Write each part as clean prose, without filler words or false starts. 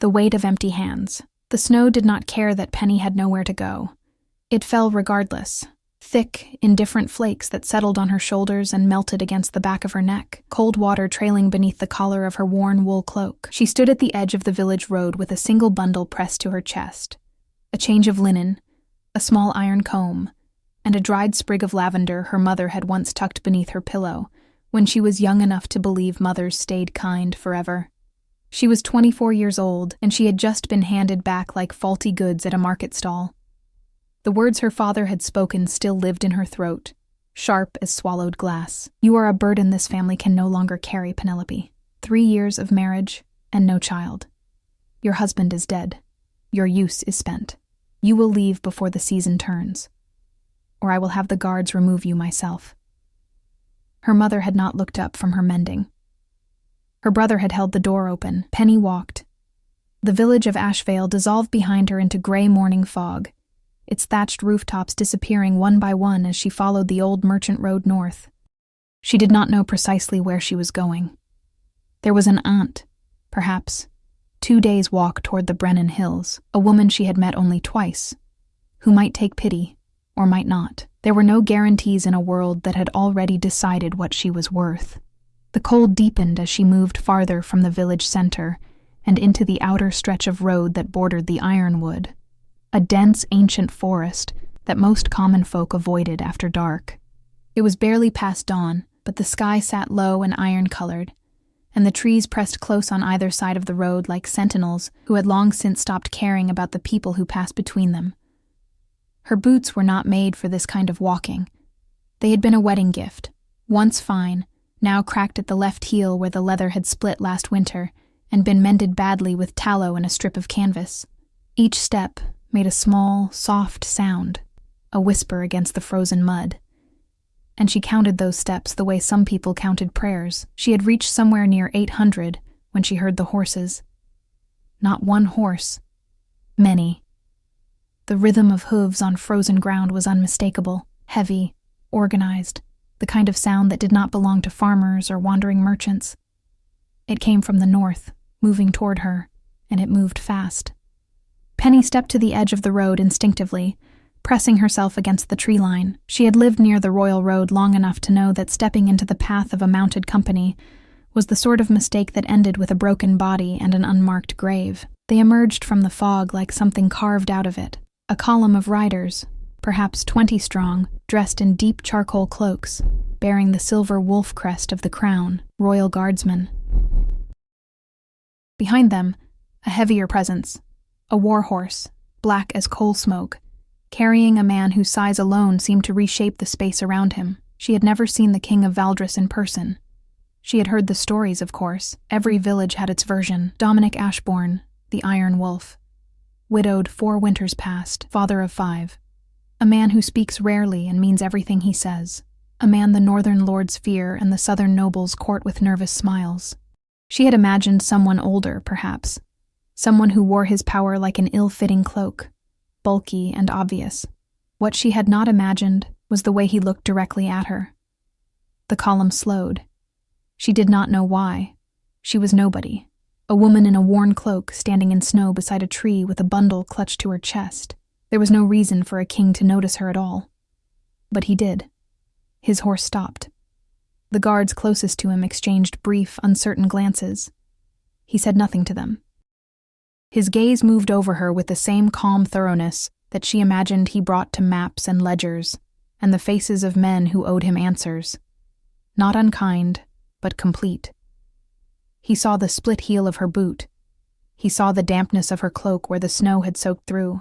The weight of empty hands. The snow did not care that Penny had nowhere to go. It fell regardless, thick, indifferent flakes that settled on her shoulders and melted against the back of her neck, cold water trailing beneath the collar of her worn wool cloak. She stood at the edge of the village road with a single bundle pressed to her chest, a change of linen, a small iron comb, and a dried sprig of lavender her mother had once tucked beneath her pillow when she was young enough to believe mothers stayed kind forever. She was 24 years old, and she had just been handed back like faulty goods at a market stall. The words her father had spoken still lived in her throat, sharp as swallowed glass. "You are a burden this family can no longer carry, Penelope. 3 years of marriage and no child. Your husband is dead. Your use is spent. You will leave before the season turns, or I will have the guards remove you myself." Her mother had not looked up from her mending. Her brother had held the door open. Penny walked. The village of Ashvale dissolved behind her into gray morning fog, its thatched rooftops disappearing one by one as she followed the old merchant road north. She did not know precisely where she was going. There was an aunt, perhaps 2 days' walk toward the Brennan Hills, a woman she had met only twice, who might take pity or might not. There were no guarantees in a world that had already decided what she was worth. The cold deepened as she moved farther from the village center and into the outer stretch of road that bordered the ironwood, a dense ancient forest that most common folk avoided after dark. It was barely past dawn, but the sky sat low and iron-colored, and the trees pressed close on either side of the road like sentinels who had long since stopped caring about the people who passed between them. Her boots were not made for this kind of walking. They had been a wedding gift, once fine, now cracked at the left heel where the leather had split last winter and been mended badly with tallow and a strip of canvas. Each step made a small, soft sound, a whisper against the frozen mud. And she counted those steps the way some people counted prayers. She had reached somewhere near 800 when she heard the horses. Not one horse. Many. The rhythm of hooves on frozen ground was unmistakable, heavy, organized, the kind of sound that did not belong to farmers or wandering merchants. It came from the north, moving toward her, and it moved fast. Penny stepped to the edge of the road instinctively, pressing herself against the tree line. She had lived near the Royal Road long enough to know that stepping into the path of a mounted company was the sort of mistake that ended with a broken body and an unmarked grave. They emerged from the fog like something carved out of it, a column of riders, perhaps 20 strong, dressed in deep charcoal cloaks, bearing the silver wolf crest of the crown, royal guardsmen. Behind them, a heavier presence, a war horse, black as coal smoke, carrying a man whose size alone seemed to reshape the space around him. She had never seen the King of Valdres in person. She had heard the stories, of course. Every village had its version. Dominic Ashbourne, the Iron Wolf. Widowed 4 winters past, father of 5. A man who speaks rarely and means everything he says. A man the northern lords fear and the southern nobles court with nervous smiles. She had imagined someone older, perhaps. Someone who wore his power like an ill-fitting cloak, bulky and obvious. What she had not imagined was the way he looked directly at her. The column slowed. She did not know why. She was nobody. A woman in a worn cloak standing in snow beside a tree with a bundle clutched to her chest. There was no reason for a king to notice her at all. But he did. His horse stopped. The guards closest to him exchanged brief, uncertain glances. He said nothing to them. His gaze moved over her with the same calm thoroughness that she imagined he brought to maps and ledgers and the faces of men who owed him answers. Not unkind, but complete. He saw the split heel of her boot. He saw the dampness of her cloak where the snow had soaked through.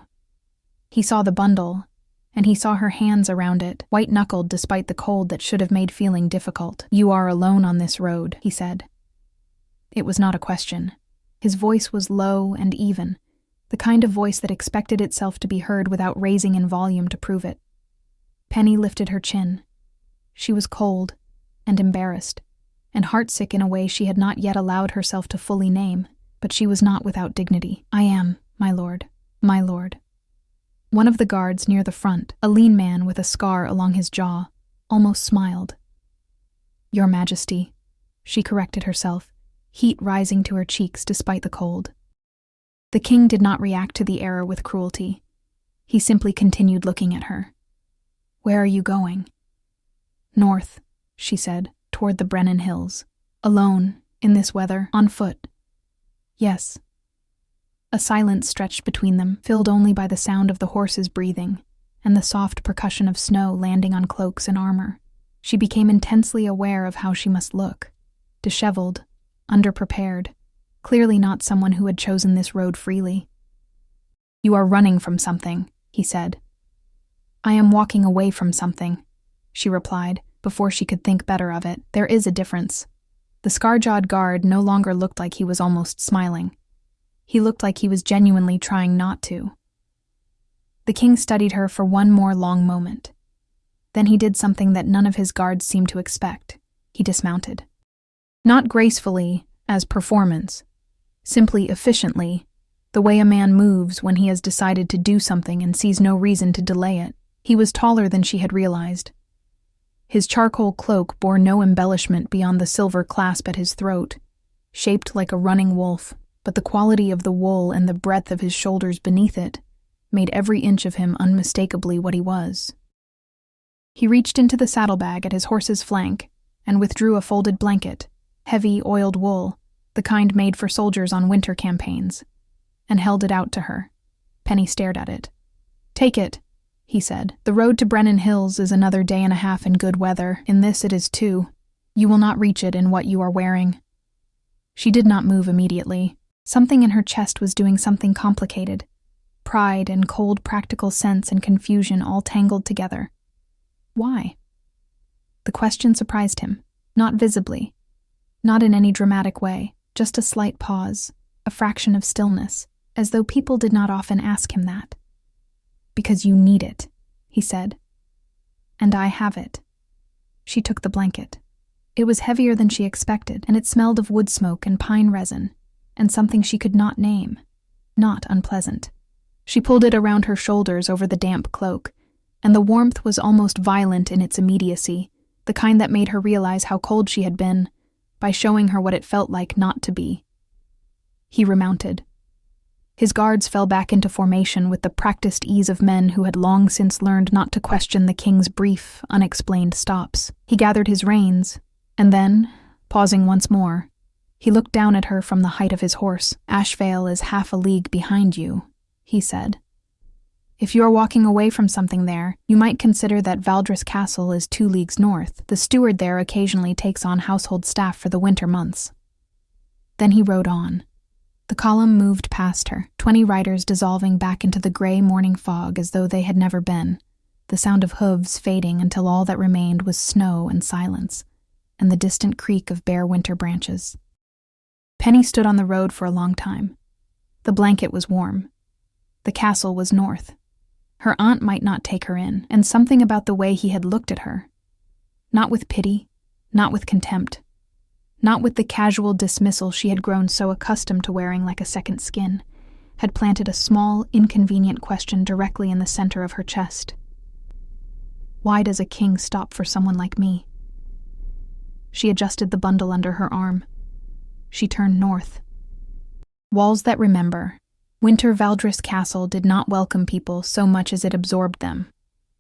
He saw the bundle, and he saw her hands around it, white-knuckled despite the cold that should have made feeling difficult. "You are alone on this road," he said. It was not a question. His voice was low and even, the kind of voice that expected itself to be heard without raising in volume to prove it. Penny lifted her chin. She was cold and embarrassed, and heartsick in a way she had not yet allowed herself to fully name, but she was not without dignity. "I am, my lord, my lord." One of the guards near the front, a lean man with a scar along his jaw, almost smiled. "Your Majesty," she corrected herself, heat rising to her cheeks despite the cold. The king did not react to the error with cruelty. He simply continued looking at her. "Where are you going?" "North," she said, "toward the Brennan Hills. Alone, in this weather, on foot." "Yes." A silence stretched between them, filled only by the sound of the horses breathing and the soft percussion of snow landing on cloaks and armor. She became intensely aware of how she must look. Disheveled, underprepared, clearly not someone who had chosen this road freely. "You are running from something," he said. "I am walking away from something," she replied, before she could think better of it. "There is a difference." The scar-jawed guard no longer looked like he was almost smiling. He looked like he was genuinely trying not to. The king studied her for one more long moment. Then he did something that none of his guards seemed to expect. He dismounted. Not gracefully, as performance, simply efficiently, the way a man moves when he has decided to do something and sees no reason to delay it. He was taller than she had realized. His charcoal cloak bore no embellishment beyond the silver clasp at his throat, shaped like a running wolf, but the quality of the wool and the breadth of his shoulders beneath it made every inch of him unmistakably what he was. He reached into the saddlebag at his horse's flank and withdrew a folded blanket, heavy, oiled wool, the kind made for soldiers on winter campaigns, and held it out to her. Penny stared at it. "Take it," he said. "The road to Brennan Hills is another day and a half in good weather. In this it is 2. You will not reach it in what you are wearing." She did not move immediately. Something in her chest was doing something complicated. Pride and cold practical sense and confusion all tangled together. Why? The question surprised him, not visibly, not in any dramatic way, just a slight pause, a fraction of stillness, as though people did not often ask him that. "Because you need it," he said. "And I have it." She took the blanket. It was heavier than she expected, and it smelled of wood smoke and pine resin, and something she could not name, not unpleasant. She pulled it around her shoulders over the damp cloak, and the warmth was almost violent in its immediacy, the kind that made her realize how cold she had been, by showing her what it felt like not to be. He remounted. His guards fell back into formation with the practiced ease of men who had long since learned not to question the king's brief, unexplained stops. He gathered his reins, and then, pausing once more, he looked down at her from the height of his horse. "Ashvale is half a league behind you," he said. "If you are walking away from something there, you might consider that Valdres Castle is 2 leagues north. The steward there occasionally takes on household staff for the winter months." Then he rode on. The column moved past her, 20 riders dissolving back into the gray morning fog as though they had never been, the sound of hooves fading until all that remained was snow and silence, and the distant creak of bare winter branches. Penny stood on the road for a long time. The blanket was warm. The castle was north. Her aunt might not take her in, and something about the way he had looked at her, not with pity, not with contempt, not with the casual dismissal she had grown so accustomed to wearing like a second skin, had planted a small, inconvenient question directly in the center of her chest. Why does a king stop for someone like me? She adjusted the bundle under her arm. She turned north. Walls that remember. Winter Valdres Castle did not welcome people so much as it absorbed them.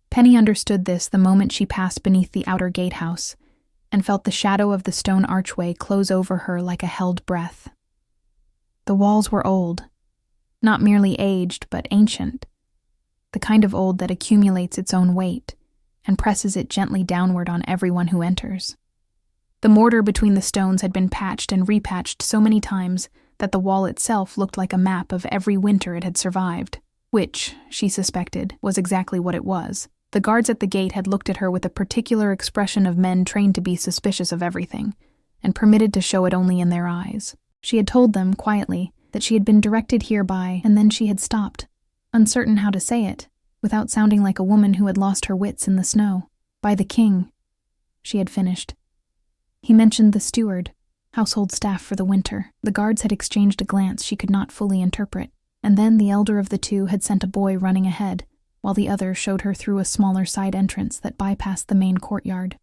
Penny understood this the moment she passed beneath the outer gatehouse, and felt the shadow of the stone archway close over her like a held breath. The walls were old, not merely aged, but ancient, the kind of old that accumulates its own weight and presses it gently downward on everyone who enters. The mortar between the stones had been patched and repatched so many times that the wall itself looked like a map of every winter it had survived, which, she suspected, was exactly what it was. The guards at the gate had looked at her with a particular expression of men trained to be suspicious of everything, and permitted to show it only in their eyes. She had told them, quietly, that she had been directed here by, and then she had stopped, uncertain how to say it, without sounding like a woman who had lost her wits in the snow. By the king, she had finished. He mentioned the steward, household staff for the winter. The guards had exchanged a glance she could not fully interpret, and then the elder of the two had sent a boy running ahead, while the other showed her through a smaller side entrance that bypassed the main courtyard.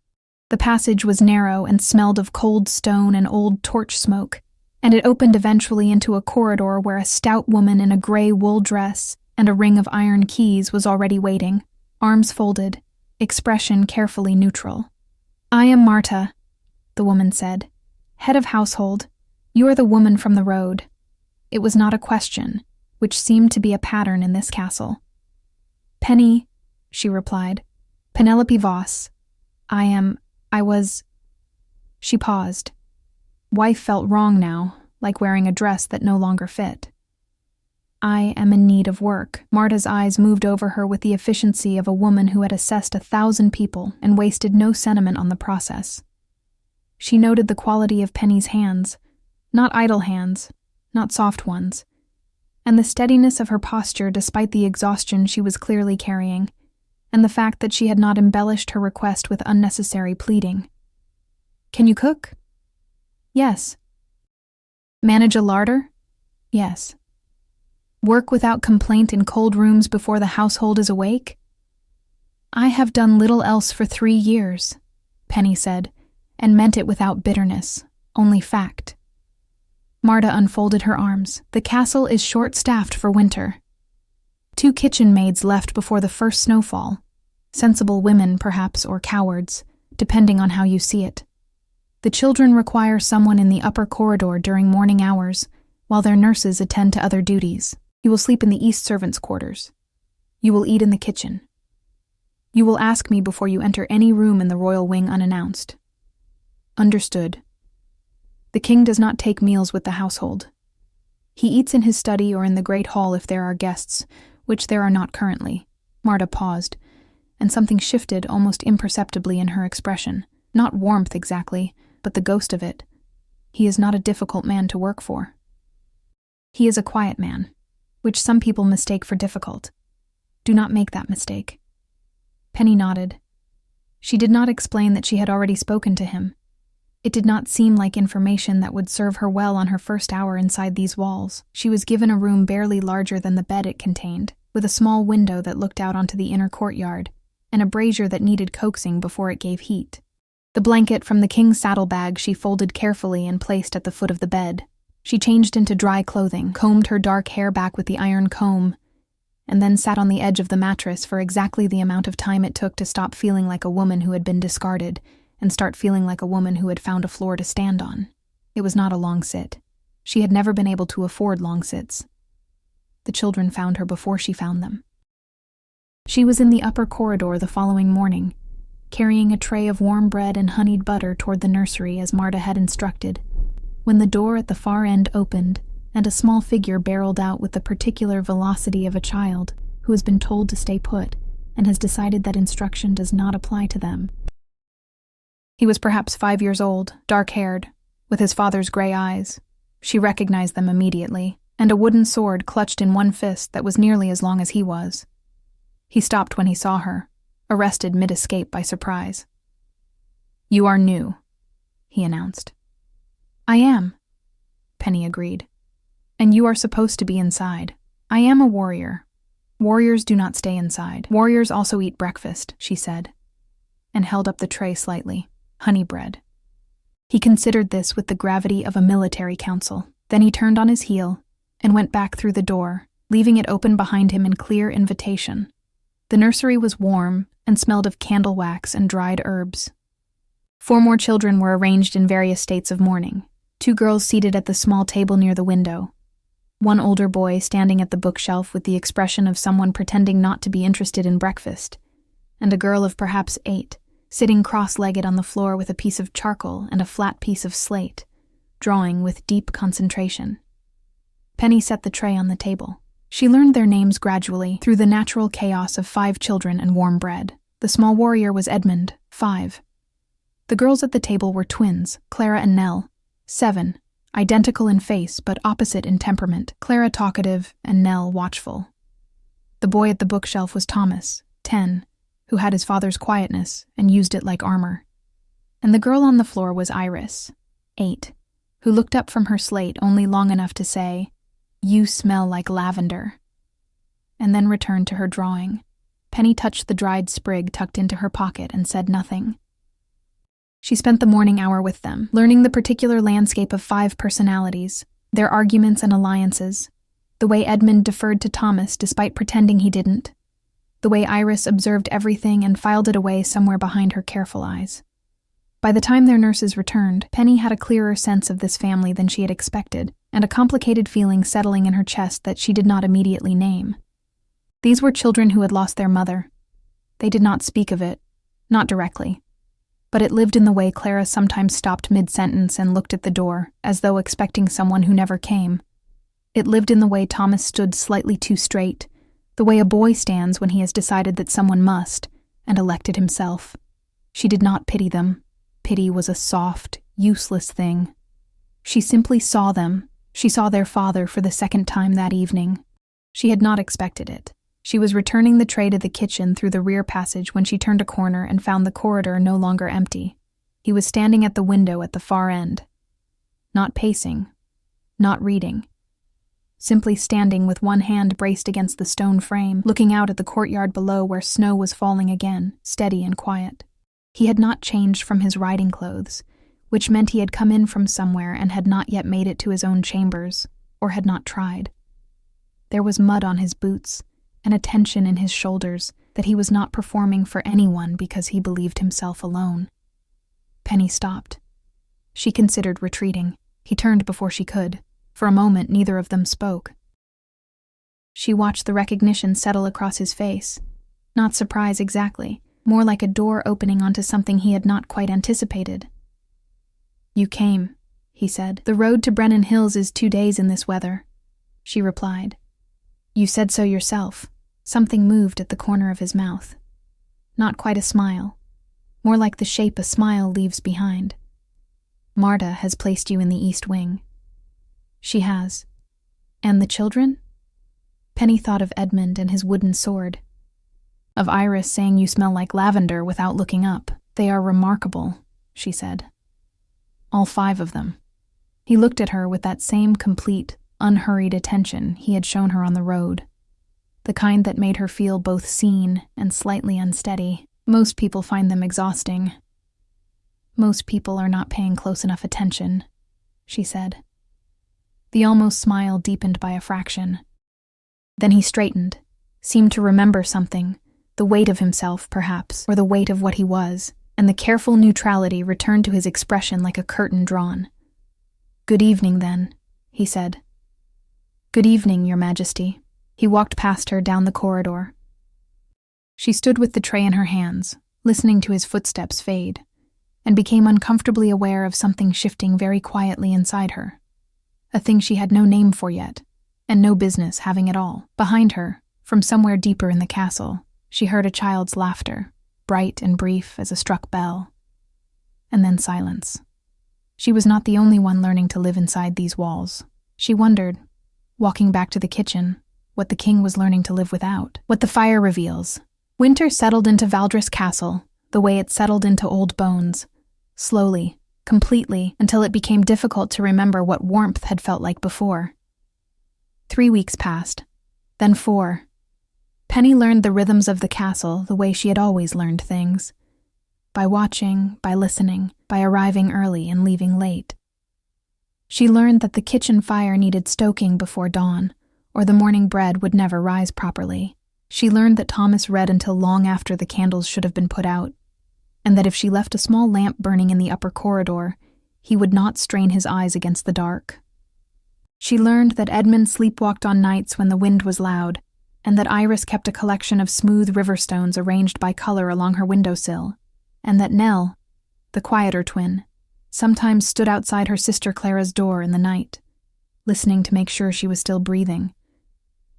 The passage was narrow and smelled of cold stone and old torch smoke, and it opened eventually into a corridor where a stout woman in a gray wool dress and a ring of iron keys was already waiting, arms folded, expression carefully neutral. "I am Marta," the woman said. "Head of household. You are the woman from the road." It was not a question, which seemed to be a pattern in this castle. "Penny," she replied. "Penelope Voss. I was—" She paused. Wife felt wrong now, like wearing a dress that no longer fit. "I am in need of work." Marta's eyes moved over her with the efficiency of a woman who had assessed 1,000 people and wasted no sentiment on the process. She noted the quality of Penny's hands, not idle hands, not soft ones, and the steadiness of her posture despite the exhaustion she was clearly carrying, and the fact that she had not embellished her request with unnecessary pleading. "Can you cook?" "Yes." "Manage a larder?" "Yes." "Work without complaint in cold rooms before the household is awake?" "I have done little else for 3 years," Penny said, and meant it without bitterness, only fact. Marta unfolded her arms. "The castle is short-staffed for winter. 2 kitchen maids left before the first snowfall. Sensible women, perhaps, or cowards, depending on how you see it. The children require someone in the upper corridor during morning hours, while their nurses attend to other duties. You will sleep in the east servants' quarters. You will eat in the kitchen. You will ask me before you enter any room in the royal wing unannounced." "Understood." "The king does not take meals with the household. He eats in his study or in the great hall if there are guests, which there are not currently." Marta paused, and something shifted almost imperceptibly in her expression. Not warmth exactly, but the ghost of it. "He is not a difficult man to work for." "He is a quiet man, which some people mistake for difficult. Do not make that mistake." Penny nodded. She did not explain that she had already spoken to him. It did not seem like information that would serve her well on her first hour inside these walls. She was given a room barely larger than the bed it contained, with a small window that looked out onto the inner courtyard, and a brazier that needed coaxing before it gave heat. The blanket from the king's saddlebag she folded carefully and placed at the foot of the bed. She changed into dry clothing, combed her dark hair back with the iron comb, and then sat on the edge of the mattress for exactly the amount of time it took to stop feeling like a woman who had been discarded and start feeling like a woman who had found a floor to stand on. It was not a long sit. She had never been able to afford long sits. The children found her before she found them. She was in the upper corridor the following morning, carrying a tray of warm bread and honeyed butter toward the nursery as Marta had instructed, when the door at the far end opened and a small figure barreled out with the particular velocity of a child who has been told to stay put and has decided that instruction does not apply to them. He was perhaps 5 years old, dark-haired, with his father's gray eyes. She recognized them immediately, and a wooden sword clutched in one fist that was nearly as long as he was. He stopped when he saw her, arrested mid-escape by surprise. "You are new," he announced. "I am," Penny agreed. "And you are supposed to be inside. I am a warrior. Warriors do not stay inside. Warriors also eat breakfast," she said, and held up the tray slightly. Honey bread. He considered this with the gravity of a military council. Then he turned on his heel and went back through the door, leaving it open behind him in clear invitation. The nursery was warm and smelled of candle wax and dried herbs. 4 more children were arranged in various states of mourning. 2 girls seated at the small table near the window. 1 older boy standing at the bookshelf with the expression of someone pretending not to be interested in breakfast, and a girl of perhaps 8, sitting cross-legged on the floor with a piece of charcoal and a flat piece of slate, drawing with deep concentration. Penny set the tray on the table. She learned their names gradually through the natural chaos of 5 children and warm bread. The small warrior was Edmund, 5. The girls at the table were twins, Clara and Nell, 7, identical in face but opposite in temperament, Clara talkative and Nell watchful. The boy at the bookshelf was Thomas, 10, who had his father's quietness and used it like armor. And the girl on the floor was Iris, 8, who looked up from her slate only long enough to say, "You smell like lavender," and then returned to her drawing. Penny touched the dried sprig tucked into her pocket and said nothing. She spent the morning hour with them, learning the particular landscape of 5 personalities, their arguments and alliances, the way Edmund deferred to Thomas despite pretending he didn't, the way Iris observed everything and filed it away somewhere behind her careful eyes. By the time their nurses returned, Penny had a clearer sense of this family than she had expected, and a complicated feeling settling in her chest that she did not immediately name. These were children who had lost their mother. They did not speak of it, not directly. But it lived in the way Clara sometimes stopped mid-sentence and looked at the door, as though expecting someone who never came. It lived in the way Thomas stood slightly too straight, the way a boy stands when he has decided that someone must, and elected himself. She did not pity them. Pity was a soft, useless thing. She simply saw them. She saw their father for the second time that evening. She had not expected it. She was returning the tray to the kitchen through the rear passage when she turned a corner and found the corridor no longer empty. He was standing at the window at the far end. Not pacing. Not reading. Simply standing with one hand braced against the stone frame, looking out at the courtyard below where snow was falling again, steady and quiet. He had not changed from his riding clothes, which meant he had come in from somewhere and had not yet made it to his own chambers, or had not tried. There was mud on his boots, and a tension in his shoulders that he was not performing for anyone because he believed himself alone. Penny stopped. She considered retreating. He turned before she could. For a moment, neither of them spoke. She watched the recognition settle across his face. Not surprise exactly, more like a door opening onto something he had not quite anticipated. "You came," he said. "The road to Brennan Hills is 2 days in this weather," she replied. "You said so yourself." Something moved at the corner of his mouth. Not quite a smile. More like the shape a smile leaves behind. "Marta has placed you in the East Wing." "She has. And the children?" Penny thought of Edmund and his wooden sword. "Of Iris saying you smell like lavender without looking up. They are remarkable," she said. "All 5 of them." He looked at her with that same complete, unhurried attention he had shown her on the road. The kind that made her feel both seen and slightly unsteady. Most people find them exhausting. "Most people are not paying close enough attention," she said. The almost smile deepened by a fraction. Then he straightened, seemed to remember something, the weight of himself, perhaps, or the weight of what he was, and the careful neutrality returned to his expression like a curtain drawn. "Good evening, then," he said. "Good evening, Your Majesty." He walked past her down the corridor. She stood with the tray in her hands, listening to his footsteps fade, and became uncomfortably aware of something shifting very quietly inside her. A thing she had no name for yet, and no business having at all. Behind her, from somewhere deeper in the castle, she heard a child's laughter, bright and brief as a struck bell. And then silence. She was not the only one learning to live inside these walls. She wondered, walking back to the kitchen, what the king was learning to live without. What the fire reveals. Winter settled into Valdris Castle, the way it settled into old bones. Slowly, completely, until it became difficult to remember what warmth had felt like before. 3 weeks passed, then 4. Penny learned the rhythms of the castle the way she had always learned things. By watching, by listening, by arriving early and leaving late. She learned that the kitchen fire needed stoking before dawn, or the morning bread would never rise properly. She learned that Thomas read until long after the candles should have been put out, and that if she left a small lamp burning in the upper corridor, he would not strain his eyes against the dark. She learned that Edmund sleepwalked on nights when the wind was loud, and that Iris kept a collection of smooth river stones arranged by color along her windowsill, and that Nell, the quieter twin, sometimes stood outside her sister Clara's door in the night, listening to make sure she was still breathing,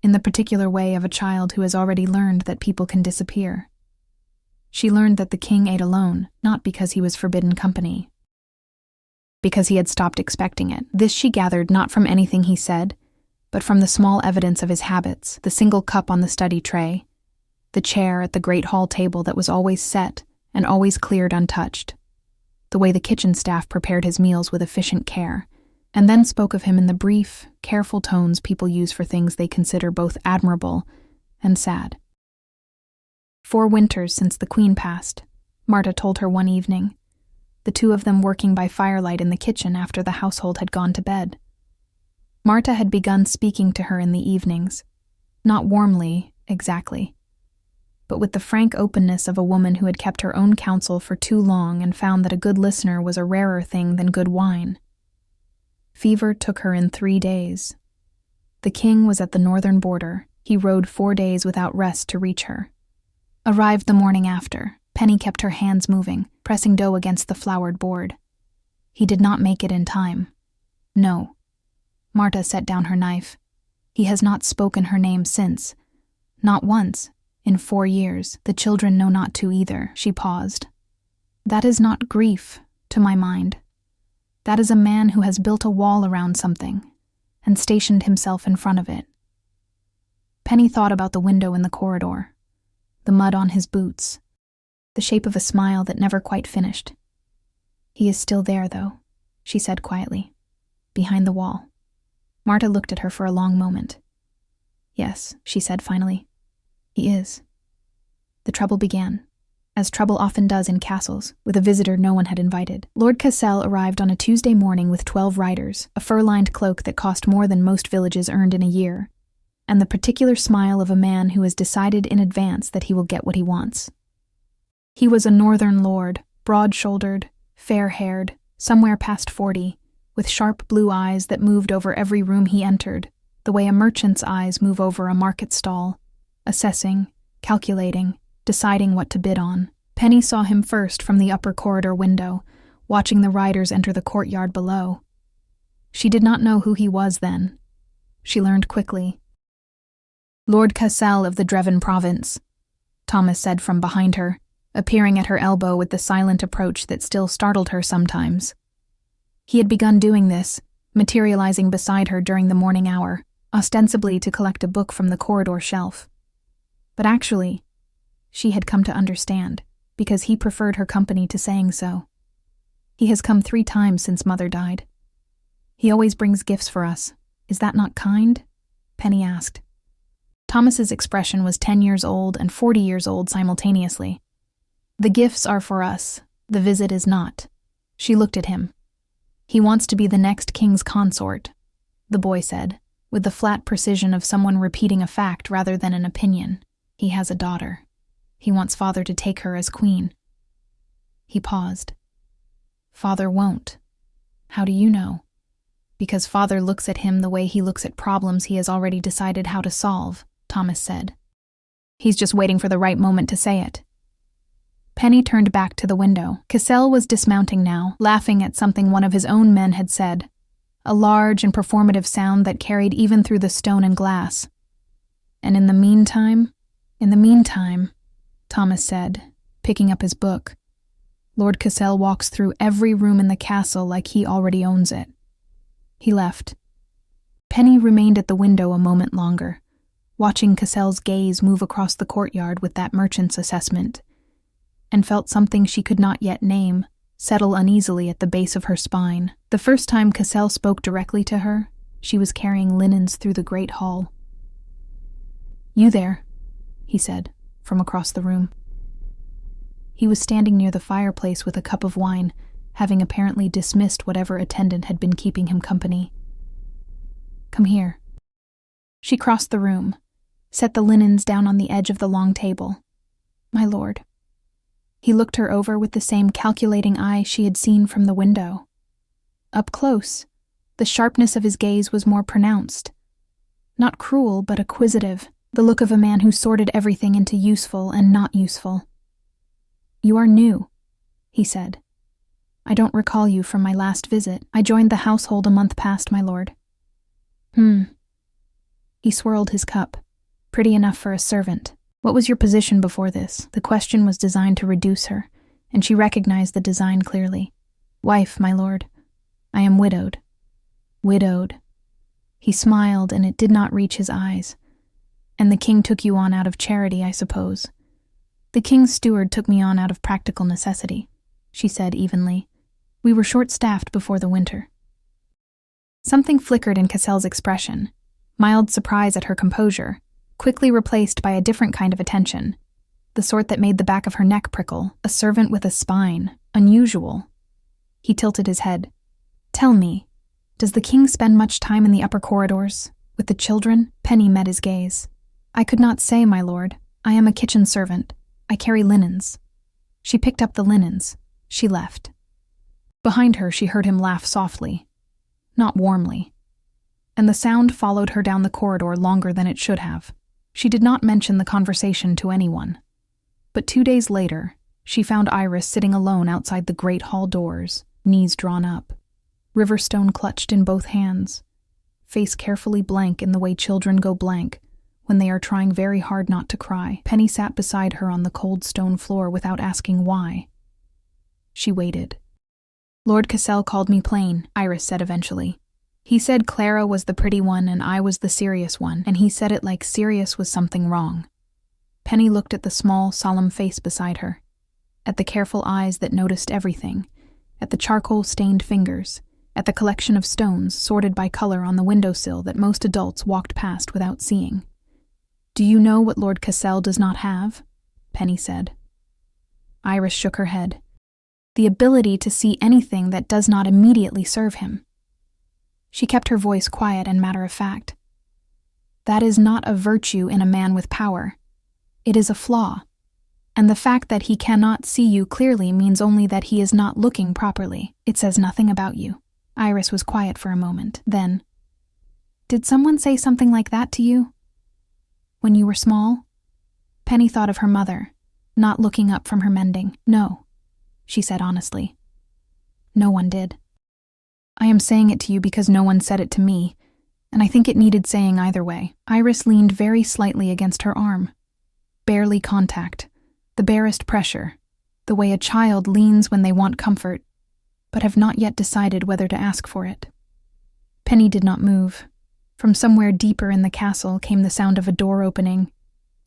in the particular way of a child who has already learned that people can disappear. She learned that the king ate alone, not because he was forbidden company, because he had stopped expecting it. This she gathered not from anything he said, but from the small evidence of his habits, the single cup on the study tray, the chair at the great hall table that was always set and always cleared untouched, the way the kitchen staff prepared his meals with efficient care, and then spoke of him in the brief, careful tones people use for things they consider both admirable and sad. 4 winters since the Queen passed, Marta told her one evening. the two of them working by firelight in the kitchen after the household had gone to bed. Marta had begun speaking to her in the evenings, not warmly, exactly, but with the frank openness of a woman who had kept her own counsel for too long and found that a good listener was a rarer thing than good wine. Fever took her in 3 days. The king was at the northern border. He rode 4 days without rest to reach her. Arrived the morning after, Penny kept her hands moving, pressing dough against the floured board. He did not make it in time. No. Marta set down her knife. He has not spoken her name since. Not once. In 4 years. The children know not to either. She paused. That is not grief, to my mind. That is a man who has built a wall around something and stationed himself in front of it. Penny thought about the window in the corridor, the mud on his boots, the shape of a smile that never quite finished. He is still there, though, she said quietly, behind the wall. Marta looked at her for a long moment. Yes, she said finally. He is. The trouble began, as trouble often does in castles, with a visitor no one had invited. Lord Cassel arrived on a Tuesday morning with 12 riders, a fur-lined cloak that cost more than most villages earned in a year, and the particular smile of a man who has decided in advance that he will get what he wants. He was a northern lord, broad-shouldered, fair-haired, somewhere past 40, with sharp blue eyes that moved over every room he entered, the way a merchant's eyes move over a market stall, assessing, calculating, deciding what to bid on. Penny saw him first from the upper corridor window, watching the riders enter the courtyard below. She did not know who he was then. She learned quickly. Lord Cassel of the Dreven province, Thomas said from behind her, appearing at her elbow with the silent approach that still startled her sometimes. He had begun doing this, materializing beside her during the morning hour, ostensibly to collect a book from the corridor shelf. But actually, she had come to understand, because he preferred her company to saying so. He has come 3 times since Mother died. He always brings gifts for us. Is that not kind? Penny asked. Thomas's expression was 10 years old and 40 years old simultaneously. The gifts are for us. The visit is not. She looked at him. He wants to be the next king's consort, the boy said, with the flat precision of someone repeating a fact rather than an opinion. He has a daughter. He wants Father to take her as queen. He paused. Father won't. How do you know? Because Father looks at him the way he looks at problems he has already decided how to solve, Thomas said. He's just waiting for the right moment to say it. Penny turned back to the window. Cassel was dismounting now, laughing at something one of his own men had said, a large and performative sound that carried even through the stone and glass. And in the meantime, Thomas said, picking up his book, Lord Cassel walks through every room in the castle like he already owns it. He left. Penny remained at the window a moment longer, watching Cassel's gaze move across the courtyard with that merchant's assessment, and felt something she could not yet name settle uneasily at the base of her spine. The first time Cassel spoke directly to her, she was carrying linens through the great hall. You there, he said, from across the room. He was standing near the fireplace with a cup of wine, having apparently dismissed whatever attendant had been keeping him company. Come here. She crossed the room, set the linens down on the edge of the long table. My lord. He looked her over with the same calculating eye she had seen from the window. Up close, the sharpness of his gaze was more pronounced. Not cruel, but acquisitive, the look of a man who sorted everything into useful and not useful. You are new, he said. I don't recall you from my last visit. I joined the household a month past, my lord. He swirled his cup. Pretty enough for a servant. What was your position before this? The question was designed to reduce her, and she recognized the design clearly. Wife, my lord. I am widowed. Widowed. He smiled, and it did not reach his eyes. And the king took you on out of charity, I suppose. The king's steward took me on out of practical necessity, she said evenly. We were short-staffed before the winter. Something flickered in Cassel's expression, mild surprise at her composure, quickly replaced by a different kind of attention, the sort that made the back of her neck prickle, a servant with a spine, unusual. He tilted his head. "Tell me, does the king spend much time in the upper corridors? With the children?" Penny met his gaze. "I could not say, my lord. I am a kitchen servant. I carry linens." She picked up the linens. She left. Behind her, she heard him laugh softly, not warmly, and the sound followed her down the corridor longer than it should have. She did not mention the conversation to anyone. But 2 days later, she found Iris sitting alone outside the great hall doors, knees drawn up, Riverstone clutched in both hands, face carefully blank in the way children go blank when they are trying very hard not to cry. Penny sat beside her on the cold stone floor without asking why. She waited. "Lord Cassel called me plain," Iris said eventually. "He said Clara was the pretty one and I was the serious one, and he said it like serious was something wrong." Penny looked at the small, solemn face beside her, at the careful eyes that noticed everything, at the charcoal-stained fingers, at the collection of stones sorted by color on the windowsill that most adults walked past without seeing. "Do you know what Lord Cassel does not have?" Penny said. Iris shook her head. "The ability to see anything that does not immediately serve him." She kept her voice quiet and matter-of-fact. "That is not a virtue in a man with power. It is a flaw. And the fact that he cannot see you clearly means only that he is not looking properly. It says nothing about you." Iris was quiet for a moment. Then, "Did someone say something like that to you when you were small?" Penny thought of her mother, not looking up from her mending. "No," she said honestly. "No one did. I am saying it to you because no one said it to me, and I think it needed saying either way." Iris leaned very slightly against her arm. Barely contact, the barest pressure, the way a child leans when they want comfort, but have not yet decided whether to ask for it. Penny did not move. From somewhere deeper in the castle came the sound of a door opening,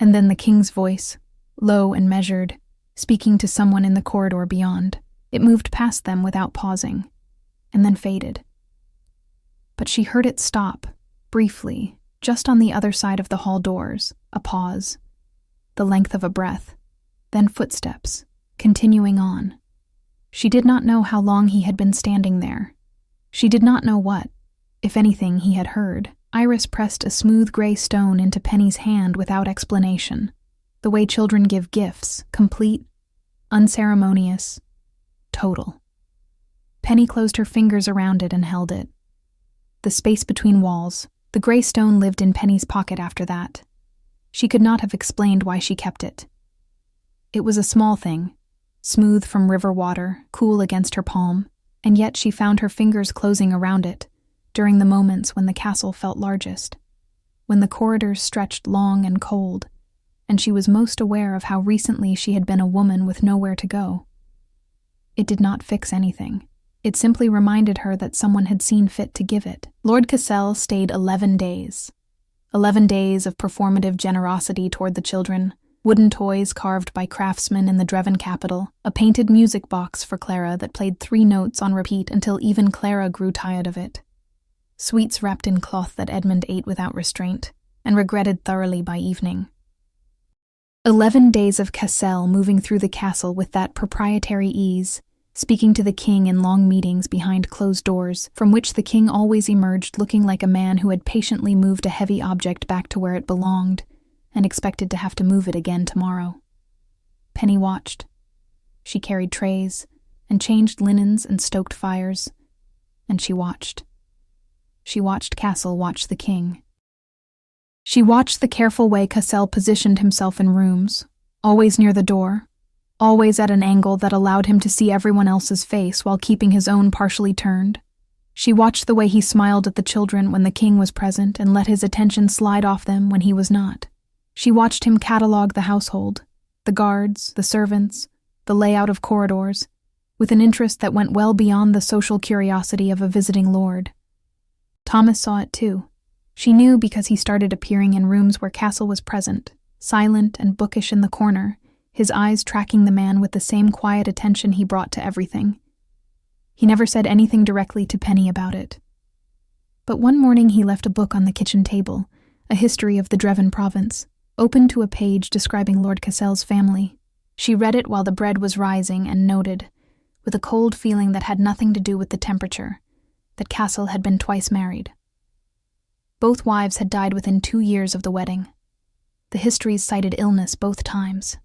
and then the king's voice, low and measured, speaking to someone in the corridor beyond. It moved past them without pausing, and then faded. But she heard it stop, briefly, just on the other side of the hall doors, a pause, the length of a breath, then footsteps, continuing on. She did not know how long he had been standing there. She did not know what, if anything, he had heard. Iris pressed a smooth gray stone into Penny's hand without explanation, the way children give gifts, complete, unceremonious, total. Penny closed her fingers around it and held it. The space between walls, the gray stone lived in Penny's pocket after that. She could not have explained why she kept it. It was a small thing, smooth from river water, cool against her palm, and yet she found her fingers closing around it during the moments when the castle felt largest, when the corridors stretched long and cold, and she was most aware of how recently she had been a woman with nowhere to go. It did not fix anything. It simply reminded her that someone had seen fit to give it. Lord Cassel stayed 11 days. 11 days of performative generosity toward the children, wooden toys carved by craftsmen in the Dreven capital, a painted music box for Clara that played 3 notes on repeat until even Clara grew tired of it, sweets wrapped in cloth that Edmund ate without restraint and regretted thoroughly by evening. 11 days of Cassel moving through the castle with that proprietary ease, speaking to the king in long meetings behind closed doors, from which the king always emerged looking like a man who had patiently moved a heavy object back to where it belonged and expected to have to move it again tomorrow. Penny watched. She carried trays and changed linens and stoked fires, and she watched. She watched Cassel watch the king. She watched the careful way Cassel positioned himself in rooms, always near the door, always at an angle that allowed him to see everyone else's face while keeping his own partially turned. She watched the way he smiled at the children when the king was present and let his attention slide off them when he was not. She watched him catalog the household, the guards, the servants, the layout of corridors, with an interest that went well beyond the social curiosity of a visiting lord. Thomas saw it too. She knew because he started appearing in rooms where Cassel was present, silent and bookish in the corner, his eyes tracking the man with the same quiet attention he brought to everything. He never said anything directly to Penny about it. But one morning he left a book on the kitchen table, a history of the Dreven province, open to a page describing Lord Cassel's family. She read it while the bread was rising and noted, with a cold feeling that had nothing to do with the temperature, that Castle had been twice married. Both wives had died within 2 years of the wedding. The histories cited illness both times.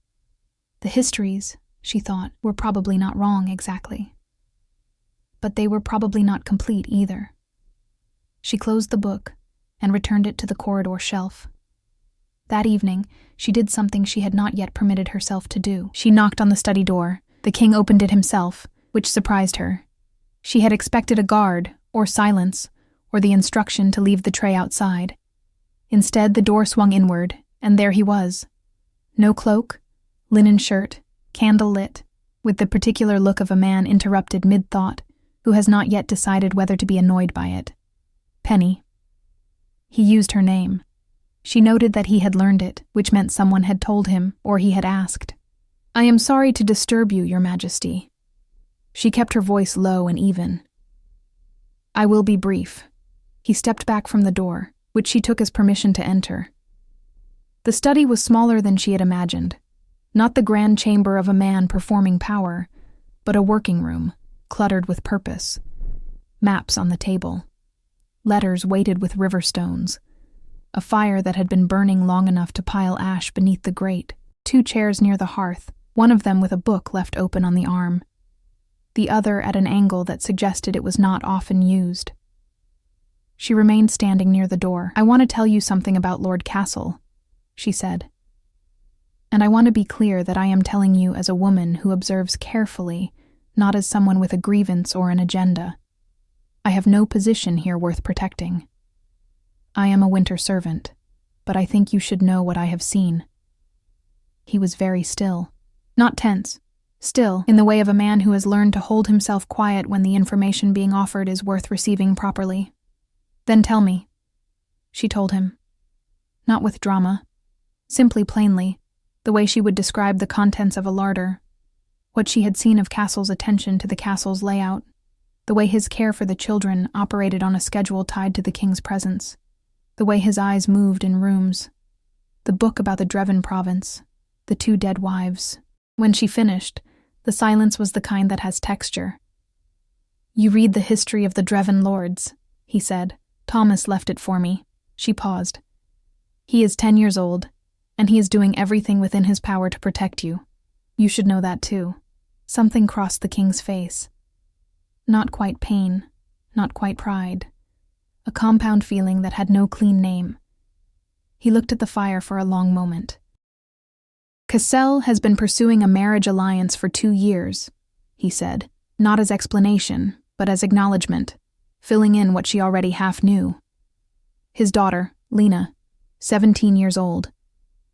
The histories, she thought, were probably not wrong exactly. But they were probably not complete either. She closed the book and returned it to the corridor shelf. That evening, she did something she had not yet permitted herself to do. She knocked on the study door. The king opened it himself, which surprised her. She had expected a guard, or silence, or the instruction to leave the tray outside. Instead, the door swung inward, and there he was. No cloak, linen shirt, candle lit, with the particular look of a man interrupted mid-thought, who has not yet decided whether to be annoyed by it. Penny. He used her name. She noted that he had learned it, which meant someone had told him, or he had asked. "I am sorry to disturb you, Your Majesty." She kept her voice low and even. "I will be brief." He stepped back from the door, which she took as permission to enter. The study was smaller than she had imagined. Not the grand chamber of a man performing power, but a working room, cluttered with purpose. Maps on the table. Letters weighted with river stones. A fire that had been burning long enough to pile ash beneath the grate. 2 chairs near the hearth, one of them with a book left open on the arm. The other at an angle that suggested it was not often used. She remained standing near the door. "I want to tell you something about Lord Castle," she said. "And I want to be clear that I am telling you as a woman who observes carefully, not as someone with a grievance or an agenda. I have no position here worth protecting. I am a winter servant, but I think you should know what I have seen." He was very still. Not tense. Still, in the way of a man who has learned to hold himself quiet when the information being offered is worth receiving properly. "Then tell me," she told him. Not with drama. Simply plainly, the way she would describe the contents of a larder. What she had seen of Castle's attention to the castle's layout. The way his care for the children operated on a schedule tied to the king's presence. The way his eyes moved in rooms. The book about the Dreven province. The 2 dead wives. When she finished, the silence was the kind that has texture. "You read the history of the Dreven lords," he said. "Thomas left it for me." She paused. "He is 10 years old, and he is doing everything within his power to protect you. You should know that too." Something crossed the king's face. Not quite pain, not quite pride. A compound feeling that had no clean name. He looked at the fire for a long moment. "Cassel has been pursuing a marriage alliance for 2 years, he said, not as explanation, but as acknowledgement, filling in what she already half knew. His daughter, Lena, 17 years old.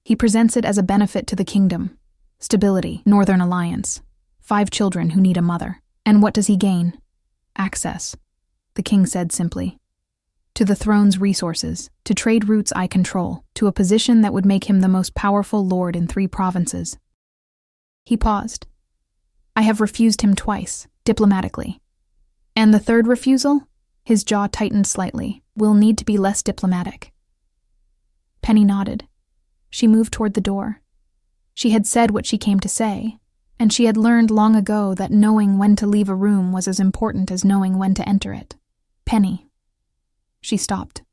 He presents it as a benefit to the kingdom. Stability, Northern Alliance. 5 children who need a mother. And what does he gain? Access, the king said simply. To the throne's resources, to trade routes I control, to a position that would make him the most powerful lord in 3 provinces. He paused. I have refused him twice, diplomatically. And the 3rd refusal? His jaw tightened slightly. Will need to be less diplomatic. Penny nodded. She moved toward the door. She had said what she came to say, and she had learned long ago that knowing when to leave a room was as important as knowing when to enter it. Penny. She stopped.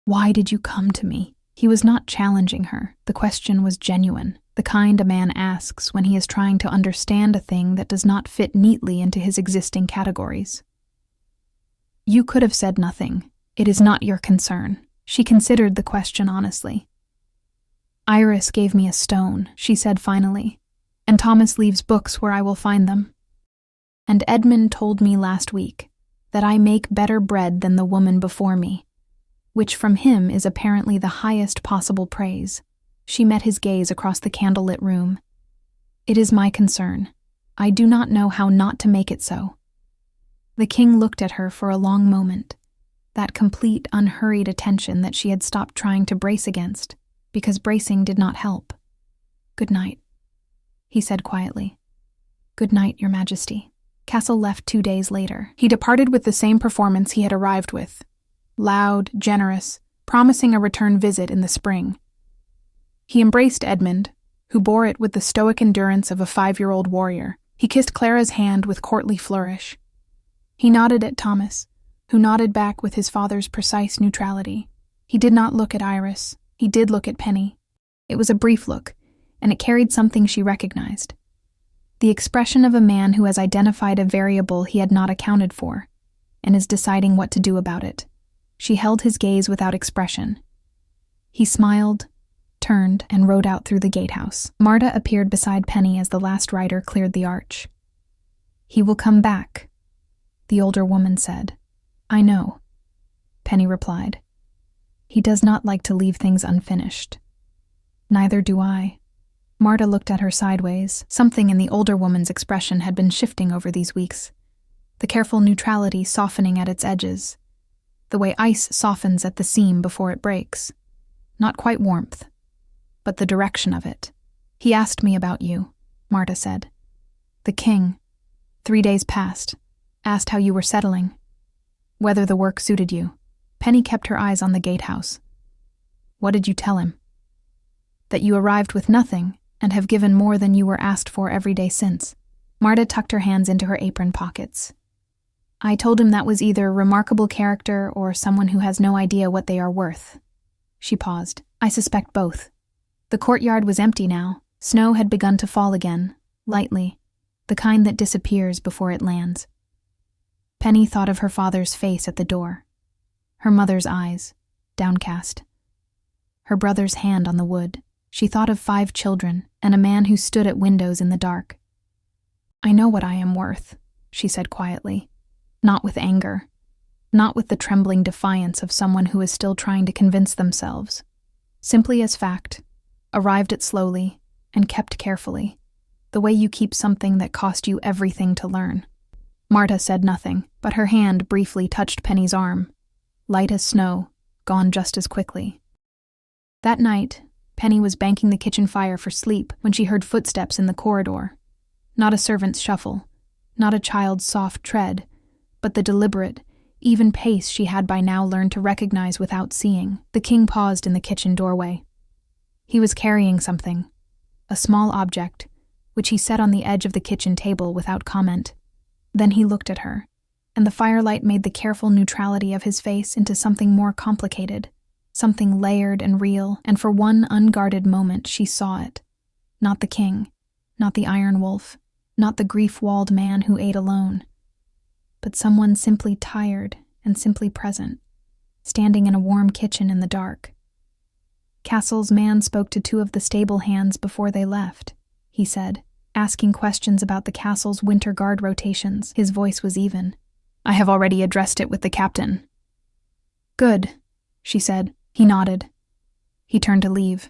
Why did you come to me? He was not challenging her. The question was genuine, the kind a man asks when he is trying to understand a thing that does not fit neatly into his existing categories. You could have said nothing. It is not your concern. She considered the question honestly. Iris gave me a stone, she said finally, and Thomas leaves books where I will find them. And Edmund told me last week that I make better bread than the woman before me, which from him is apparently the highest possible praise. She met his gaze across the candlelit room. It is my concern. I do not know how not to make it so. The king looked at her for a long moment, that complete, unhurried attention that she had stopped trying to brace against, because bracing did not help. Good night, he said quietly. Good night, Your Majesty. Castle left 2 days later. He departed with the same performance he had arrived with. Loud, generous, promising a return visit in the spring. He embraced Edmund, who bore it with the stoic endurance of a 5-year-old warrior. He kissed Clara's hand with courtly flourish. He nodded at Thomas, who nodded back with his father's precise neutrality. He did not look at Iris. He did look at Penny. It was a brief look, and it carried something she recognized. The expression of a man who has identified a variable he had not accounted for, and is deciding what to do about it. She held his gaze without expression. He smiled, turned, and rode out through the gatehouse. Marta appeared beside Penny as the last rider cleared the arch. "He will come back," the older woman said. "I know," Penny replied. "He does not like to leave things unfinished." "Neither do I." Marta looked at her sideways. Something in the older woman's expression had been shifting over these weeks. The careful neutrality softening at its edges. The way ice softens at the seam before it breaks. Not quite warmth, but the direction of it. "He asked me about you," Marta said. "The king, 3 days past, asked how you were settling, whether the work suited you." Penny kept her eyes on the gatehouse. "What did you tell him?" "That you arrived with nothing and have given more than you were asked for every day since." Marta tucked her hands into her apron pockets. "I told him that was either remarkable character or someone who has no idea what they are worth." She paused. "I suspect both." The courtyard was empty now. Snow had begun to fall again, lightly, the kind that disappears before it lands. Penny thought of her father's face at the door, her mother's eyes, downcast, her brother's hand on the wood. She thought of 5 children and a man who stood at windows in the dark. "I know what I am worth," she said quietly, not with anger, not with the trembling defiance of someone who is still trying to convince themselves, simply as fact, arrived at slowly and kept carefully, the way you keep something that cost you everything to learn. Marta said nothing, but her hand briefly touched Penny's arm, light as snow, gone just as quickly. That night, Penny was banking the kitchen fire for sleep when she heard footsteps in the corridor. Not a servant's shuffle, not a child's soft tread, but the deliberate, even pace she had by now learned to recognize without seeing. The king paused in the kitchen doorway. He was carrying something, a small object, which he set on the edge of the kitchen table without comment. Then he looked at her, and the firelight made the careful neutrality of his face into something more complicated, something layered and real, and for one unguarded moment she saw it. Not the king, not the iron wolf, not the grief-walled man who ate alone, but someone simply tired and simply present, standing in a warm kitchen in the dark. "Castle's man spoke to 2 of the stable hands before they left," he said, asking questions about the castle's winter guard rotations. His voice was even. "I have already addressed it with the captain." "Good," she said. He nodded. He turned to leave.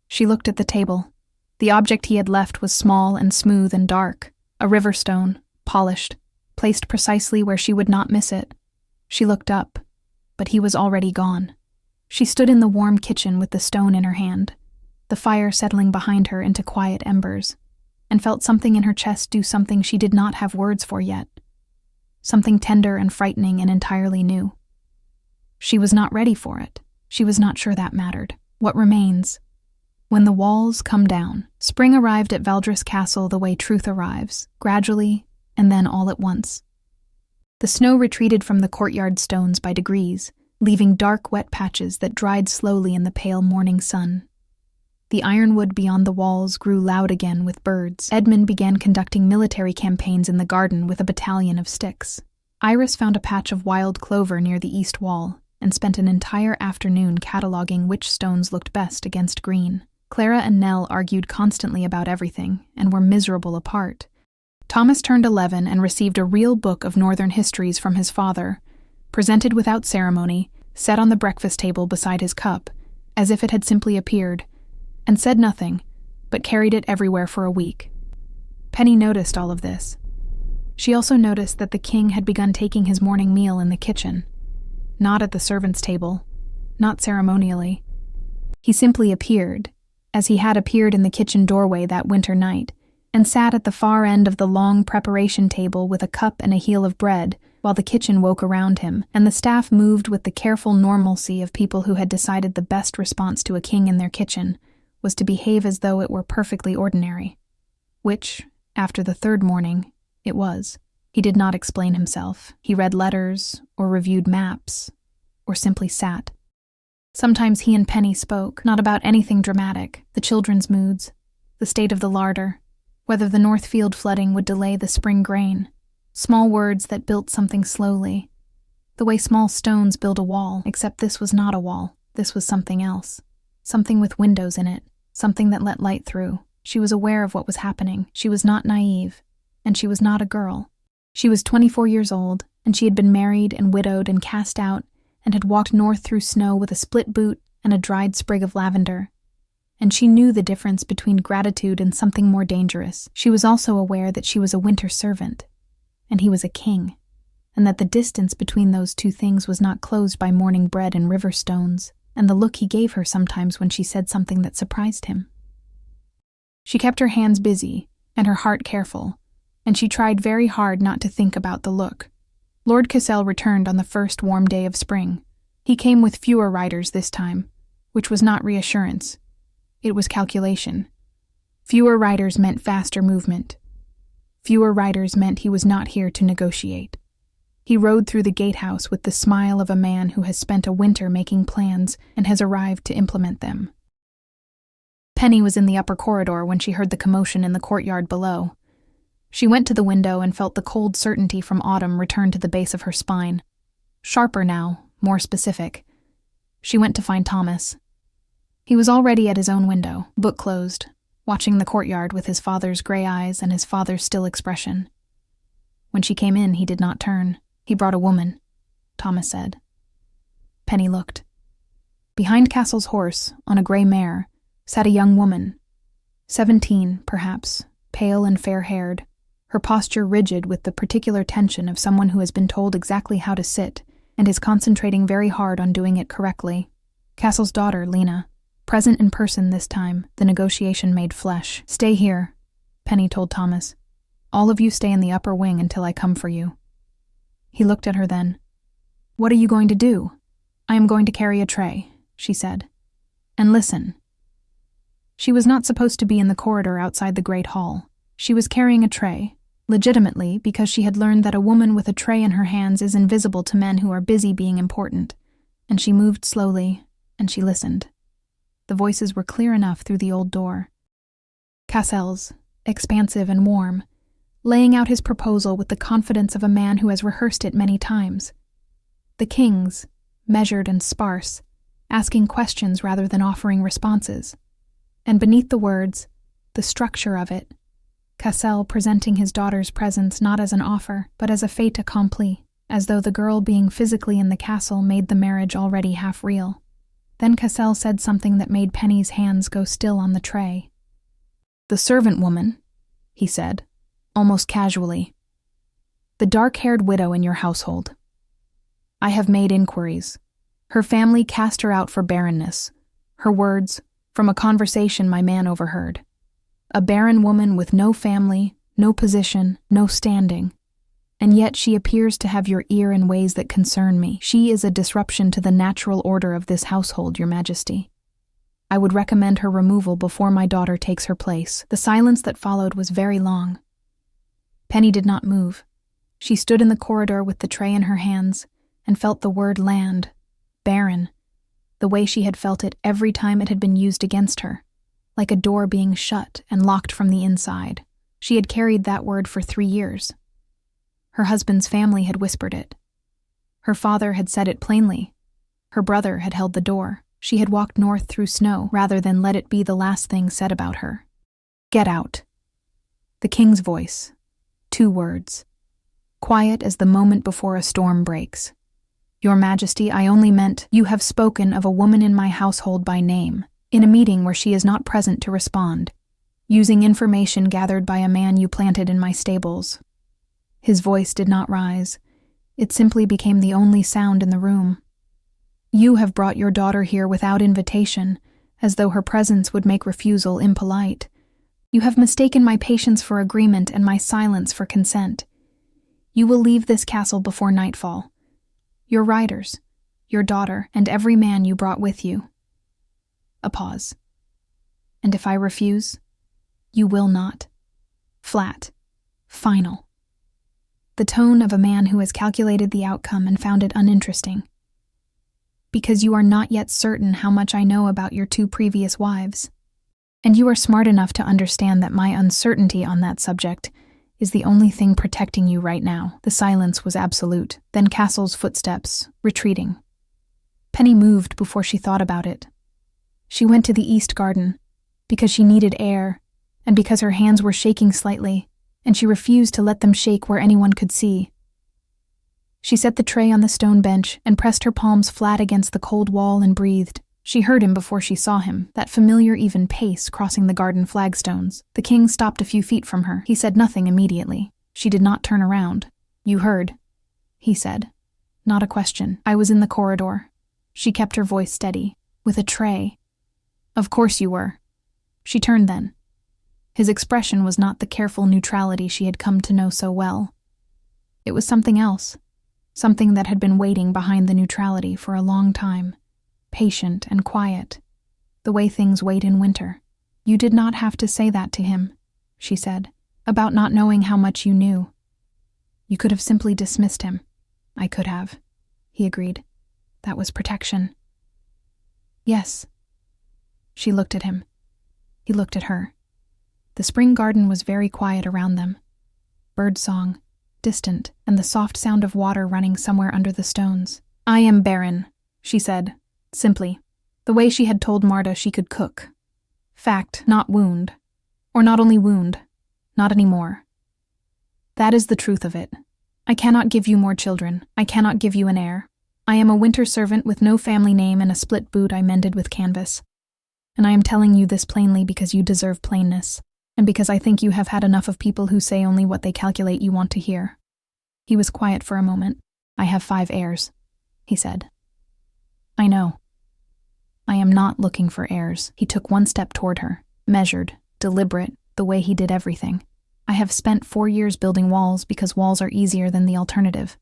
She looked at the table. The object he had left was small and smooth and dark, a river stone, polished, placed precisely where she would not miss it. She looked up, but he was already gone. She stood in the warm kitchen with the stone in her hand, the fire settling behind her into quiet embers, and felt something in her chest do something she did not have words for yet. Something tender and frightening and entirely new. She was not ready for it. She was not sure that mattered. What remains? When the walls come down. Spring arrived at Valdris Castle the way truth arrives, gradually, and then all at once. The snow retreated from the courtyard stones by degrees, leaving dark, wet patches that dried slowly in the pale morning sun. The ironwood beyond the walls grew loud again with birds. Edmund began conducting military campaigns in the garden with a battalion of sticks. Iris found a patch of wild clover near the east wall and spent an entire afternoon cataloging which stones looked best against green. Clara and Nell argued constantly about everything and were miserable apart. Thomas turned 11 and received a real book of Northern histories from his father, presented without ceremony, set on the breakfast table beside his cup, as if it had simply appeared, and said nothing, but carried it everywhere for a week. Penny noticed all of this. She also noticed that the king had begun taking his morning meal in the kitchen. Not at the servants' table, not ceremonially. He simply appeared, as he had appeared in the kitchen doorway that winter night, and sat at the far end of the long preparation table with a cup and a heel of bread, while the kitchen woke around him, and the staff moved with the careful normalcy of people who had decided the best response to a king in their kitchen was to behave as though it were perfectly ordinary. Which, After the third morning, it was. He did not explain himself. He read letters, or reviewed maps, or simply sat. Sometimes he and Penny spoke, not about anything dramatic, the children's moods, the state of the larder, whether the Northfield flooding would delay the spring grain, small words that built something slowly, the way small stones build a wall, except this was not a wall, this was something else, something with windows in it, something that let light through. She was aware of what was happening. She was not naive, and she was not a girl. She was 24 years old, and she had been married and widowed and cast out, and had walked north through snow with a split boot and a dried sprig of lavender. And she knew the difference between gratitude and something more dangerous. She was also aware that she was a winter servant, and he was a king, and that the distance between those two things was not closed by morning bread and river stones, and the look he gave her sometimes when she said something that surprised him. She kept her hands busy, and her heart careful, and she tried very hard not to think about the look. Lord Cassel returned on the first warm day of spring. He came with fewer riders this time, which was not reassurance. It was calculation. Fewer riders meant faster movement. Fewer riders meant he was not here to negotiate. He rode through the gatehouse with the smile of a man who has spent a winter making plans and has arrived to implement them. Penny was in the upper corridor when she heard the commotion in the courtyard below. She went to the window and felt the cold certainty from autumn return to the base of her spine. Sharper now, more specific. She went to find Thomas. He was already at his own window, book closed, watching the courtyard with his father's gray eyes and his father's still expression. When she came in, he did not turn. He brought a woman, Thomas said. Penny looked. Behind Castle's horse, on a gray mare, sat a young woman, 17, perhaps, pale and fair-haired, her posture rigid with the particular tension of someone who has been told exactly how to sit and is concentrating very hard on doing it correctly. Castle's daughter, Lena, present in person this time, the negotiation made flesh. "Stay here," Penny told Thomas. "All of you stay in the upper wing until I come for you." He looked at her then. "What are you going to do?" "I am going to carry a tray," she said. "And listen." She was not supposed to be in the corridor outside the great hall. She was carrying a tray, legitimately because she had learned that a woman with a tray in her hands is invisible to men who are busy being important, and she moved slowly, and she listened. The voices were clear enough through the old door. Cassel's, expansive and warm, laying out his proposal with the confidence of a man who has rehearsed it many times. The king's, measured and sparse, asking questions rather than offering responses. And beneath the words, the structure of it, Cassel presenting his daughter's presence not as an offer, but as a fait accompli, as though the girl being physically in the castle made the marriage already half real. Then Cassel said something that made Penny's hands go still on the tray. "The servant woman," he said, almost casually. "The dark-haired widow in your household. I have made inquiries. Her family cast her out for barrenness. Her words, from a conversation my man overheard. A barren woman with no family, no position, no standing. And yet she appears to have your ear in ways that concern me. She is a disruption to the natural order of this household, Your Majesty. I would recommend her removal before my daughter takes her place." The silence that followed was very long. Penny did not move. She stood in the corridor with the tray in her hands and felt the word land, barren, the way she had felt it every time it had been used against her, like a door being shut and locked from the inside. She had carried that word for 3 years. Her husband's family had whispered it. Her father had said it plainly. Her brother had held the door. She had walked north through snow rather than let it be the last thing said about her. "Get out." The king's voice. 2 words. Quiet as the moment before a storm breaks. "Your Majesty, I only meant, you have spoken of a woman in my household by name, in a meeting where she is not present to respond, using information gathered by a man you planted in my stables." His voice did not rise. It simply became the only sound in the room. "You have brought your daughter here without invitation, as though her presence would make refusal impolite. You have mistaken my patience for agreement and my silence for consent. You will leave this castle before nightfall. Your riders, your daughter, and every man you brought with you." A pause. "And if I refuse?" "You will not." Flat. Final. The tone of a man who has calculated the outcome and found it uninteresting. Because you are not yet certain how much I know about your 2 previous wives. And you are smart enough to understand that my uncertainty on that subject is the only thing protecting you right now. The silence was absolute, then Castle's footsteps, retreating. Penny moved before she thought about it. She went to the east garden, because she needed air, and because her hands were shaking slightly, and she refused to let them shake where anyone could see. She set the tray on the stone bench and pressed her palms flat against the cold wall and breathed. She heard him before she saw him, that familiar even pace crossing the garden flagstones. The king stopped a few feet from her. He said nothing immediately. She did not turn around. "You heard," he said. Not a question. "I was in the corridor." She kept her voice steady. "With a tray." "Of course you were." She turned then. His expression was not the careful neutrality she had come to know so well. It was something else, something that had been waiting behind the neutrality for a long time, patient and quiet, the way things wait in winter. "You did not have to say that to him," she said, "about not knowing how much you knew. You could have simply dismissed him." "I could have," he agreed. "That was protection." "Yes." She looked at him. He looked at her. The spring garden was very quiet around them. Birdsong, distant, and the soft sound of water running somewhere under the stones. "I am Barren," she said, simply, the way she had told Marta she could cook. Fact, not wound. Or not only wound, not anymore. That is the truth of it. I cannot give you more children. I cannot give you an heir. I am a winter servant with no family name and a split boot I mended with canvas. And I am telling you this plainly because you deserve plainness, and because I think you have had enough of people who say only what they calculate you want to hear. He was quiet for a moment. "I have 5 heirs," he said. "I know. I am not looking for heirs." He took one step toward her, measured, deliberate, the way he did everything. "I have spent 4 years building walls because walls are easier than the alternative.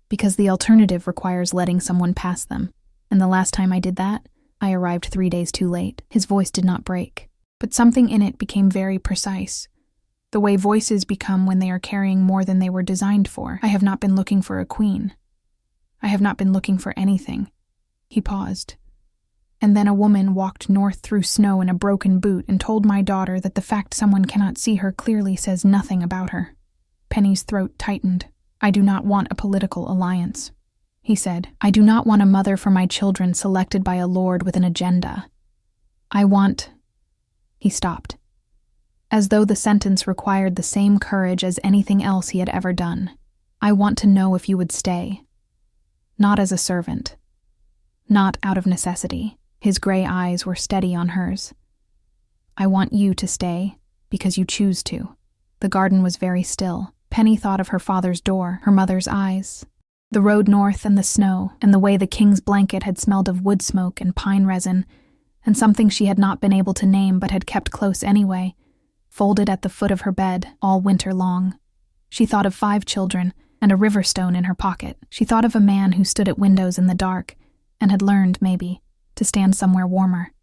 Because the alternative requires letting someone pass them. And the last time I did that, I arrived 3 days too late." His voice did not break, but something in it became very precise. The way voices become when they are carrying more than they were designed for. "I have not been looking for a queen. I have not been looking for anything." He paused. "And then a woman walked north through snow in a broken boot and told my daughter that the fact someone cannot see her clearly says nothing about her." Penny's throat tightened. "I do not want a political alliance," he said. "I do not want a mother for my children selected by a lord with an agenda. I want—" He stopped, as though the sentence required the same courage as anything else he had ever done. "I want to know if you would stay. Not as a servant. Not out of necessity." His gray eyes were steady on hers. "I want you to stay, because you choose to." The garden was very still. Penny thought of her father's door, her mother's eyes, the road north and the snow, and the way the king's blanket had smelled of wood smoke and pine resin, and something she had not been able to name but had kept close anyway, folded at the foot of her bed all winter long. She thought of 5 children and a river stone in her pocket. She thought of a man who stood at windows in the dark and had learned, maybe, to stand somewhere warmer.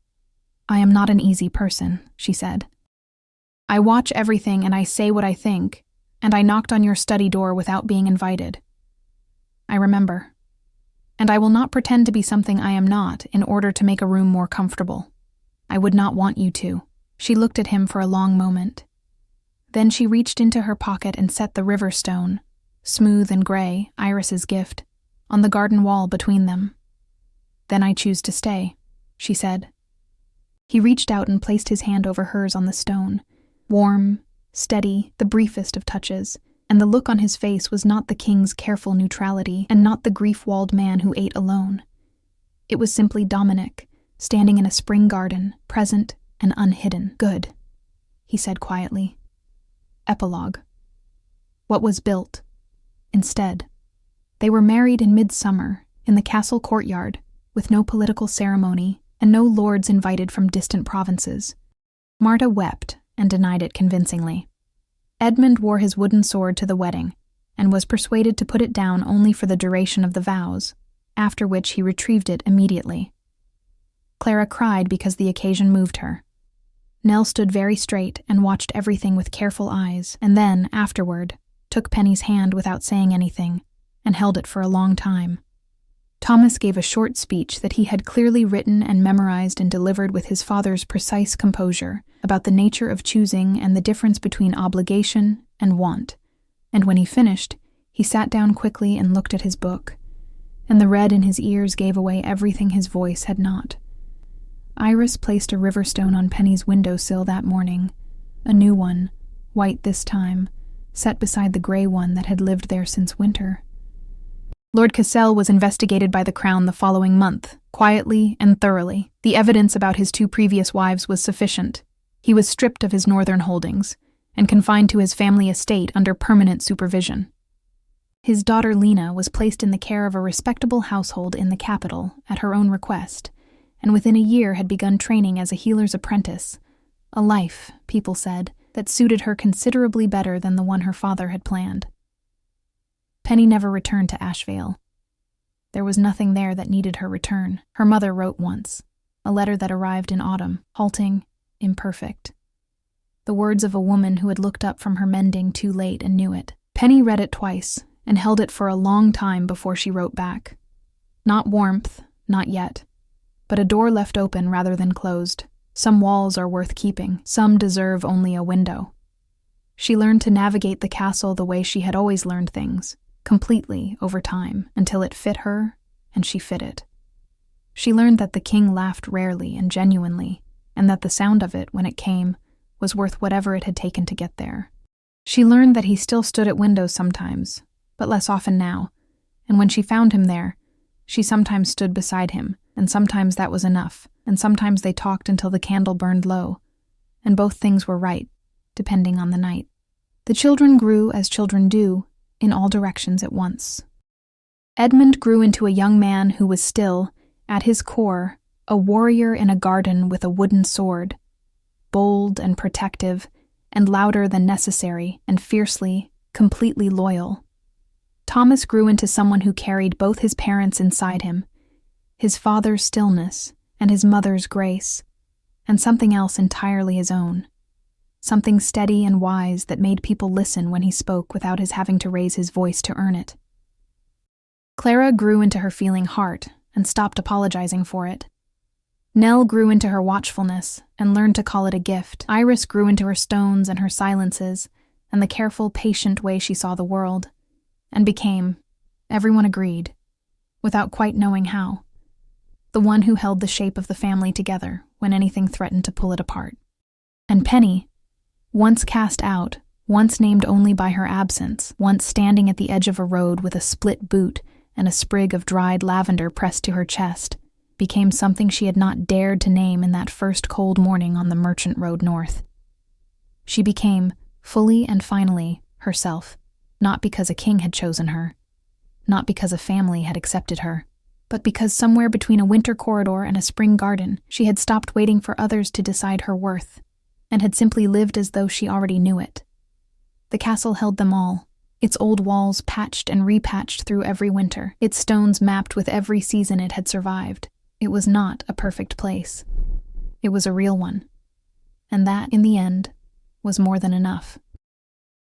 "I am not an easy person," she said. "I watch everything and I say what I think, and I knocked on your study door without being invited. I remember. And I will not pretend to be something I am not in order to make a room more comfortable. I would not want you to." She looked at him for a long moment. Then she reached into her pocket and set the river stone, smooth and gray, Iris's gift, on the garden wall between them. "Then I choose to stay," she said. He reached out and placed his hand over hers on the stone, warm, steady, the briefest of touches, and the look on his face was not the king's careful neutrality and not the grief-walled man who ate alone. It was simply Dominic, standing in a spring garden, present and unhidden. "Good," he said quietly. Epilogue. What was built? Instead, they were married in midsummer, in the castle courtyard, with no political ceremony and no lords invited from distant provinces. Marta wept and denied it convincingly. Edmund wore his wooden sword to the wedding, and was persuaded to put it down only for the duration of the vows, after which he retrieved it immediately. Clara cried because the occasion moved her. Nell stood very straight and watched everything with careful eyes, and then, afterward, took Penny's hand without saying anything, and held it for a long time. Thomas gave a short speech that he had clearly written and memorized and delivered with his father's precise composure about the nature of choosing and the difference between obligation and want, and when he finished, he sat down quickly and looked at his book, and the red in his ears gave away everything his voice had not. Iris placed a river stone on Penny's windowsill that morning, a new one, white this time, set beside the gray one that had lived there since winter. Lord Cassel was investigated by the Crown the following month, quietly and thoroughly. The evidence about his 2 previous wives was sufficient. He was stripped of his northern holdings, and confined to his family estate under permanent supervision. His daughter Lena was placed in the care of a respectable household in the capital at her own request, and within a year had begun training as a healer's apprentice, a life, people said, that suited her considerably better than the one her father had planned. Penny never returned to Ashvale. There was nothing there that needed her return. Her mother wrote once, a letter that arrived in autumn, halting, imperfect. The words of a woman who had looked up from her mending too late and knew it. Penny read it twice, and held it for a long time before she wrote back. Not warmth, not yet, but a door left open rather than closed. Some walls are worth keeping, some deserve only a window. She learned to navigate the castle the way she had always learned things, completely over time, until it fit her, and she fit it. She learned that the king laughed rarely and genuinely, and that the sound of it, when it came, was worth whatever it had taken to get there. She learned that he still stood at windows sometimes, but less often now, and when she found him there, she sometimes stood beside him, and sometimes that was enough, and sometimes they talked until the candle burned low, and both things were right, depending on the night. The children grew as children do, in all directions at once. Edmund grew into a young man who was still, at his core, a warrior in a garden with a wooden sword, bold and protective, and louder than necessary, and fiercely, completely loyal. Thomas grew into someone who carried both his parents inside him, his father's stillness and his mother's grace, and something else entirely his own. Something steady and wise that made people listen when he spoke without his having to raise his voice to earn it. Clara grew into her feeling heart and stopped apologizing for it. Nell grew into her watchfulness and learned to call it a gift. Iris grew into her stones and her silences and the careful, patient way she saw the world, and became, everyone agreed, without quite knowing how, the one who held the shape of the family together when anything threatened to pull it apart. And Penny, once cast out, once named only by her absence, once standing at the edge of a road with a split boot and a sprig of dried lavender pressed to her chest, became something she had not dared to name in that first cold morning on the merchant road north. She became, fully and finally, herself, not because a king had chosen her, not because a family had accepted her, but because somewhere between a winter corridor and a spring garden, she had stopped waiting for others to decide her worth, and had simply lived as though she already knew it. The castle held them all, its old walls patched and repatched through every winter, its stones mapped with every season it had survived. It was not a perfect place. It was a real one. And that, in the end, was more than enough.